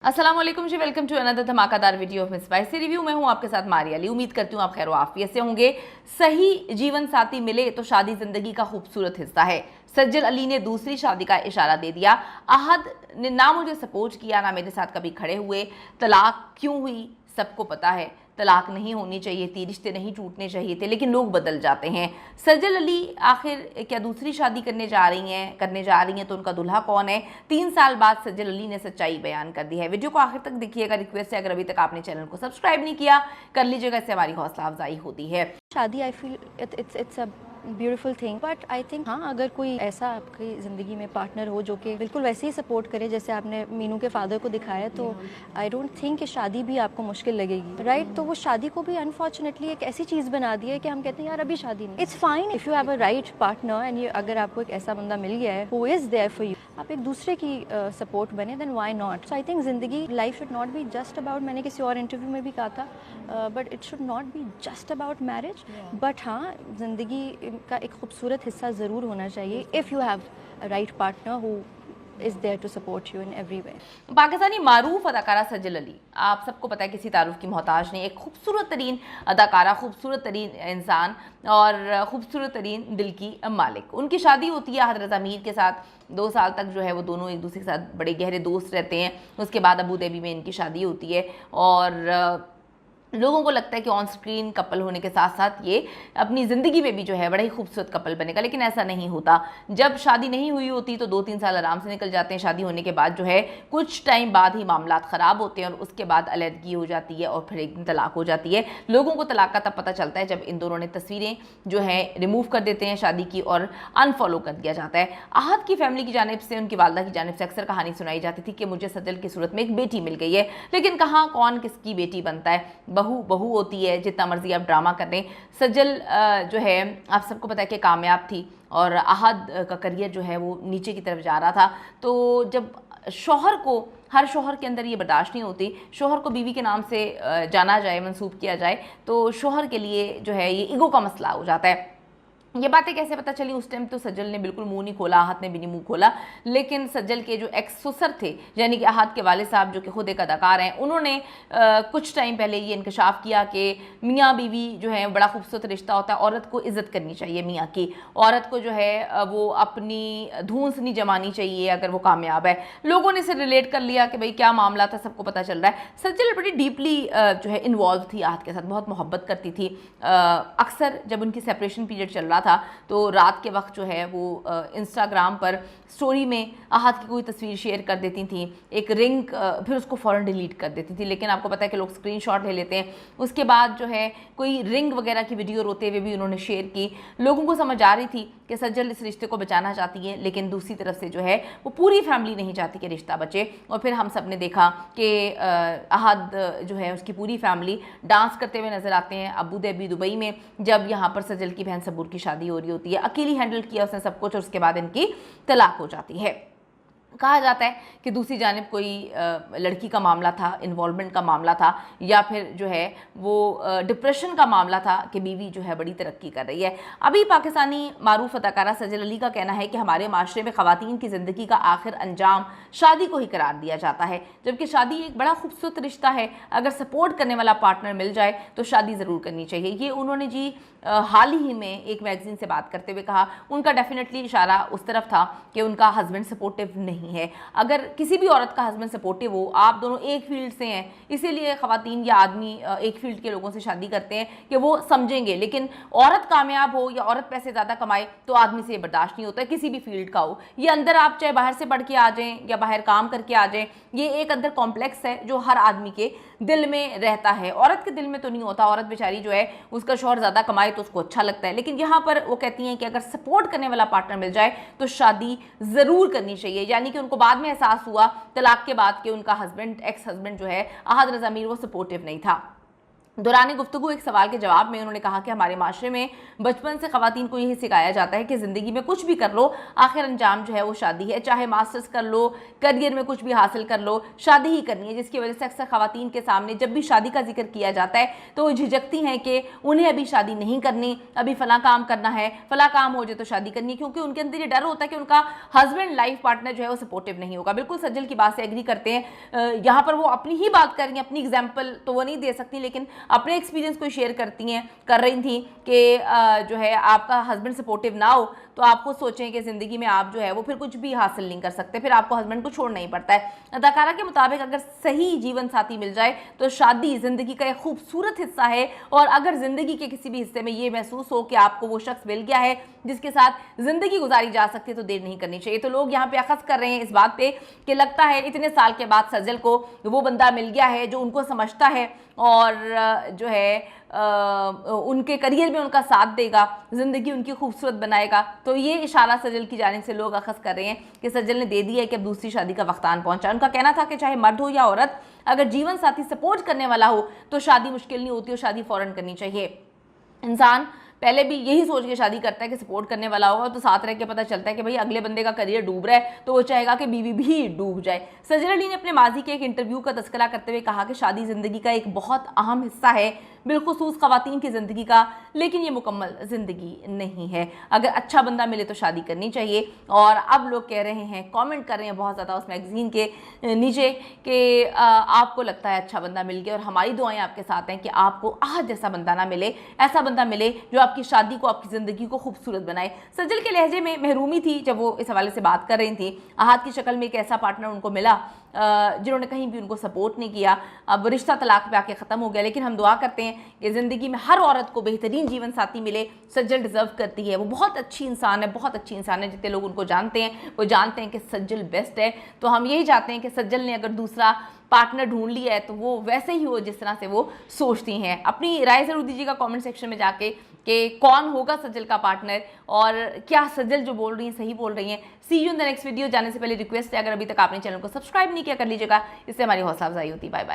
अस्सलाम वालेकुम जी, welcome to another धमाकेदार वीडियो ऑफ स्पाइसी रिव्यू। मैं हूं आपके साथ मारिया अली। उम्मीद करती हूं आप खैर आफियत से होंगे। सही जीवन साथी मिले तो शादी जिंदगी का खूबसूरत हिस्सा है। सज्जल अली ने दूसरी शादी का इशारा दे दिया। अहद ने ना मुझे सपोर्ट किया ना मेरे साथ कभी खड़े हुए। तलाक क्यों हुई सबको पता है। तलाक नहीं होनी चाहिए थी, रिश्ते नहीं टूटने चाहिए थे, लेकिन लोग बदल जाते हैं। सज्जल अली आखिर क्या दूसरी शादी करने जा रही हैं तो उनका दूल्हा कौन है? 3 साल बाद सज्जल अली ने सच्चाई बयान कर दी है। वीडियो को आखिर तक देखिएगा। रिक्वेस्ट है, अगर अभी तक आपने चैनल को सब्सक्राइब नहीं किया कर लीजिएगा, इससे हमारी हौसला अफजाई होती है। शादी I feel it's a beautiful thing, but I think हाँ, अगर कोई ऐसा आपकी ज़िंदगी में पार्टनर हो जो कि बिल्कुल वैसे ही सपोर्ट करे जैसे आपने मीनू के फादर को दिखाया, तो आई डोंट थिंक कि शादी भी आपको मुश्किल लगेगी, राइट? तो वो शादी को भी अनफॉर्चुनेटली एक ऐसी चीज़ बना दी है कि हम कहते हैं यार अभी शादी नहीं। It's fine if you have a right partner and अगर आपको एक ऐसा बंदा मिल गया है who is there for you, आप एक दूसरे की सपोर्ट बने, then why not? So I think ज़िंदगी, life should not be just about, मैंने किसी और इंटरव्यू में भी कहा था, but it should not be just about marriage, but हाँ, ज़िंदगी का एक खूबसूरत हिस्सा ज़रूर होना चाहिए if you have a right partner who is there to support you in every way. Pakistani मारूफ अदाकारा सज्जल अली, आप सबको पता है किसी तारुफ की मोहताज नहीं। एक खूबसूरत तरीन अदाकारा, खूबसूरत तरीन इंसान और खूबसूरत तरीन दिल की मालिक। उनकी शादी होती है अहद रज़ा मीर के साथ। 2 साल तक जो है वो दोनों एक दूसरे के साथ बड़े गहरे दोस्त रहते हैं। उसके बाद अबू धाबी में इनकी शादी होती है और लोगों को लगता है कि ऑन स्क्रीन कपल होने के साथ साथ ये अपनी ज़िंदगी में भी जो है बड़ा ही खूबसूरत कपल बनेगा, लेकिन ऐसा नहीं होता। जब शादी नहीं हुई होती तो 2-3 साल आराम से निकल जाते हैं। शादी होने के बाद जो है कुछ टाइम बाद ही मामलात ख़राब होते हैं और उसके बाद अलहदगी हो जाती है और फिर एक दिन तलाक हो जाती है। लोगों को तलाक का तब पता चलता है जब इन दोनों ने तस्वीरें जो है रिमूव कर देते हैं शादी की और अनफॉलो कर दिया जाता है। अहद की फैमिली की जानिब से, उनकी वालदा की जानिब से अक्सर कहानी सुनाई जाती थी कि मुझे सज्जल की सूरत में एक बेटी मिल गई है, लेकिन कहाँ कौन किसकी बेटी बनता है। बहू होती है, जितना मर्जी आप ड्रामा कर दें। सज्जल जो है आप सबको पता है कि कामयाब थी और अहद का करियर जो है वो नीचे की तरफ जा रहा था। तो जब शौहर को, हर शौहर के अंदर ये बर्दाश्त नहीं होती, शौहर को बीवी के नाम से जाना जाए, मंसूब किया जाए, तो शौहर के लिए जो है ये ईगो का मसला हो जाता है। ये बातें कैसे पता चली? उस टाइम तो सज्जल ने बिल्कुल मुंह नहीं खोला, अहद ने भी नहीं मुंह खोला, लेकिन सज्जल के जो एक्स ससुर थे यानी कि अहद के वाले साहब जो कि खुद एक अदाकार हैं, उन्होंने कुछ टाइम पहले ये इंकशाफ किया कि मियाँ बीवी जो है बड़ा खूबसूरत रिश्ता होता है, औरत को इज़्ज़त करनी चाहिए मियाँ की, औरत को जो है वो अपनी धूंस नहीं जमानी चाहिए अगर वो कामयाब है। लोगों ने इसे रिलेट कर लिया कि भाई क्या मामला था, सबको पता चल रहा है। सज्जल बड़ी डीपली जो है इन्वॉल्व थी अहद के साथ, बहुत मोहब्बत करती थी। अक्सर जब उनकी सेपरेशन पीरियड चल रहा था तो रात के वक्त जो है वो इंस्टाग्राम पर स्टोरी में अहद की कोई तस्वीर शेयर कर देती थी, एक रिंग, फिर उसको फ़ौरन डिलीट कर देती थी। लेकिन आपको पता है कि लोग स्क्रीनशॉट ले लेते हैं। उसके बाद जो है कोई रिंग वगैरह की वीडियो रोते हुए भी उन्होंने शेयर की। लोगों को समझ आ रही थी कि सज्जल इस रिश्ते को बचाना चाहती है, लेकिन दूसरी तरफ से जो है वो पूरी फैमिली नहीं चाहती कि रिश्ता बचे। और फिर हम सब ने देखा कि अहद जो है उसकी पूरी फैमिली डांस करते हुए नजर आते हैं अबू धाबी दुबई में, जब यहाँ पर सज्जल की बहन सबूर की शादी हो रही होती है। अकेली हैंडल किया उसने सब कुछ और उसके बाद इनकी तलाक हो जाती है। कहा जाता है कि दूसरी जानिब कोई लड़की का मामला था, इन्वॉल्वमेंट का मामला था, या फिर जो है वो डिप्रेशन का मामला था कि बीवी जो है बड़ी तरक्की कर रही है। अभी पाकिस्तानी मारूफ अदाकारा सज्जल अली का कहना है कि हमारे माशरे में ख़वातीन की ज़िंदगी का आखिर अंजाम शादी को ही करार दिया जाता है, जबकि शादी एक बड़ा खूबसूरत रिश्ता है। अगर सपोर्ट करने वाला पार्टनर मिल जाए तो शादी ज़रूर करनी चाहिए। ये उन्होंने जी हाल ही में एक मैगजीन से बात करते हुए कहा। उनका डेफिनेटली इशारा उस तरफ था कि उनका हस्बैंड सपोर्टिव नहीं है। अगर किसी भी औरत का हस्बैंड सपोर्टिव हो, आप दोनों एक फील्ड से हैं, इसीलिए ख़वातीन या आदमी एक फील्ड के लोगों से शादी करते हैं कि वो समझेंगे, लेकिन औरत कामयाब हो या औरत पैसे ज़्यादा कमाए तो आदमी से ये बर्दाश्त नहीं होता है, किसी भी फील्ड का हो। ये अंदर आप चाहे बाहर से पढ़ के आ जाएँ या बाहर काम करके आ जाएँ, ये एक अंदर कॉम्प्लेक्स है जो हर आदमी के दिल में रहता है। औरत के दिल में तो नहीं होता। औरत बेचारी जो है उसका शौहर ज़्यादा कमाए तो उसको अच्छा लगता है, लेकिन यहाँ पर वो कहती हैं कि अगर सपोर्ट करने वाला पार्टनर मिल जाए तो शादी ज़रूर करनी चाहिए। यानी कि उनको बाद में एहसास हुआ तलाक के बाद कि उनका हस्बैंड, एक्स हस्बैंड जो है अहद रज़ा मीर, वो सपोर्टिव नहीं था। दौरान गुफ्तगू एक सवाल के जवाब में उन्होंने कहा कि हमारे माशरे में बचपन से खवातीन को यही सिखाया जाता है कि ज़िंदगी में कुछ भी कर लो, आखिर अंजाम जो है वो शादी है। चाहे मास्टर्स कर लो, करियर में कुछ भी हासिल कर लो, शादी ही करनी है। जिसकी वजह से अक्सर खवातीन के सामने जब भी शादी का जिक्र किया जाता है तो वो झिझकती हैं कि उन्हें अभी शादी नहीं करनी, अभी फला काम करना है, फला काम हो जाए तो शादी करनी है, क्योंकि उनके अंदर ये डर होता है कि उनका हस्बैंड लाइफ पार्टनर जो है वो सपोर्टिव नहीं होगा। बिल्कुल सज्जल की बात से एग्री करते हैं। यहाँ पर वो अपनी ही बात करेंगे, अपनी एग्जाम्पल तो वो नहीं दे सकती, लेकिन अपने एक्सपीरियंस को शेयर कर रही थी कि जो है आपका हस्बैंड सपोर्टिव ना हो तो आप खुद सोचें कि ज़िंदगी में आप जो है वो फिर कुछ भी हासिल नहीं कर सकते, फिर आपको हस्बैंड को छोड़ना ही पड़ता है। अदाकारा के मुताबिक अगर सही जीवन साथी मिल जाए तो शादी ज़िंदगी का एक खूबसूरत हिस्सा है, और अगर ज़िंदगी के किसी भी हिस्से में ये महसूस हो कि आपको वो शख्स मिल गया है जिसके साथ ज़िंदगी गुजारी जा सकती है तो देर नहीं करनी चाहिए। तो लोग यहाँ पे अखज़ कर रहे हैं इस बात पे कि लगता है इतने साल के बाद सज्जल को वो बंदा मिल गया है जो उनको समझता है और जो है उनके करियर में उनका साथ देगा, ज़िंदगी उनकी खूबसूरत बनाएगा। तो ये इशारा सज्जल की जानिब से लोग अखज़ कर रहे हैं कि सज्जल ने दे दिया है कि अब दूसरी शादी का वक्त आन पहुंचा। उनका कहना था कि चाहे मर्द हो या औरत, अगर जीवन साथी सपोर्ट करने वाला हो तो शादी मुश्किल नहीं होती और शादी फ़ौरन करनी चाहिए। इंसान पहले भी यही सोच के शादी करता है कि सपोर्ट करने वाला होगा, तो साथ रह के पता चलता है कि भाई अगले बंदे का करियर डूब रहा है तो वो चाहेगा कि बीवी भी डूब जाए। सज्जल अली ने अपने माजी के एक इंटरव्यू का तस्करा करते हुए कहा कि शादी ज़िंदगी का एक बहुत अहम हिस्सा है, बिलखुसूस ख़वातीन की ज़िंदगी का, लेकिन ये मुकम्मल ज़िंदगी नहीं है। अगर अच्छा बंदा मिले तो शादी करनी चाहिए। और अब लोग कह रहे हैं, कमेंट कर रहे हैं बहुत ज़्यादा उस मैगज़ीन के नीचे कि आपको लगता है अच्छा बंदा मिल गया, और हमारी दुआएं आपके साथ हैं कि आपको आहद जैसा बंदा ना मिले, ऐसा बंदा मिले जो आपकी शादी को, आपकी ज़िंदगी को खूबसूरत बनाए। सज्जल के लहजे में महरूमी थी जब वो इस हवाले से बात कर रही थी। आहद की शक्ल में एक ऐसा पार्टनर उनको मिला जिन्होंने कहीं भी उनको सपोर्ट नहीं किया। अब रिश्ता तलाक पे आके ख़त्म हो गया, लेकिन हम दुआ करते हैं कि ज़िंदगी में हर औरत को बेहतरीन जीवन साथी मिले। सज्जल डिज़र्व करती है, वो बहुत अच्छी इंसान है, बहुत अच्छी इंसान है। जितने लोग उनको जानते हैं वो जानते हैं कि सज्जल बेस्ट है। तो हम यही चाहते हैं कि सज्जल ने अगर दूसरा पार्टनर ढूंढ लिया है तो वो वैसे ही हो जिस तरह से वो सोचती हैं। अपनी राय ज़रूर दीजिएगा कमेंट सेक्शन में जाके कि कौन होगा सज्जल का पार्टनर, और क्या सज्जल जो बोल रही हैं सही बोल रही हैं। See you in the next video. जाने से पहले रिक्वेस्ट है, अगर अभी तक आपने चैनल को सब्सक्राइब नहीं किया कर लीजिएगा, इससे हमारी हौसला अफजाई होती है। Bye bye.